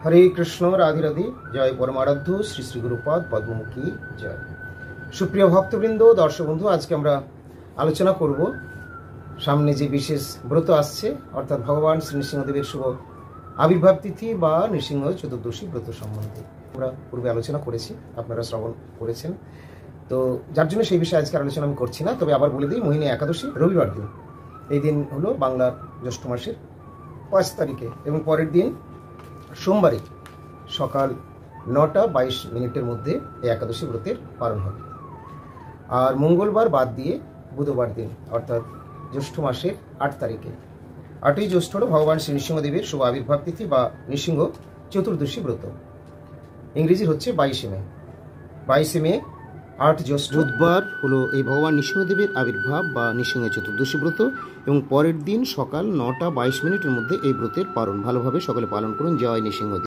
হরে কৃষ্ণ, রাধে রাধে। জয় পরমারাধ্য শ্রী শ্রী গুরুপাদ পদ্মমুখী জয়। সুপ্রিয় ভক্তবৃন্দ, দর্শক বন্ধু, আজকে আমরা আলোচনা করব সামনে যে বিশেষ ব্রত আসছে, অর্থাৎ ভগবান শ্রী নৃসিংহদেবের শুভ আবির্ভাব তিথি বা নৃসিংহ চতুর্দশী ব্রত সম্বন্ধে। আমরা পূর্বে আলোচনা করেছি, আপনারা শ্রবণ করেছেন, তো যার জন্য সেই বিষয়ে আজকে আলোচনা আমি করছি না। তবে আবার বলে দিই, মোহিনী একাদশী রবিবার দিন, এই দিন হলো বাংলার জ্যৈষ্ঠ মাসের 5 তারিখে, এবং পরের দিন সোমবারে সকাল 9:22 মধ্যে এই একাদশী ব্রতের পালন হবে। আর মঙ্গলবার বাদ দিয়ে বুধবার দিন, অর্থাৎ জ্যৈষ্ঠ মাসের 8 তারিখে, 8ই জ্যৈষ্ঠ হল ভগবান শ্রী নৃসিংহদেবের শুভ আবির্ভাব তিথি বা নৃসিংহ চতুর্দশী ব্রত। ইংরেজির হচ্ছে 22 মে। 22 মে 8 জ্যৈষ্ঠ বুধবার হলো এই ভগবান নৃসিংহদেবের আবির্ভাব বা নৃসিংহ চতুর্দশী ব্রত, এবং পরের দিন সকাল 9:22 মধ্যে এই ব্রতের পালন। ভালোভাবে সকলে পালন করুন। জয় নৃসিংহদেব।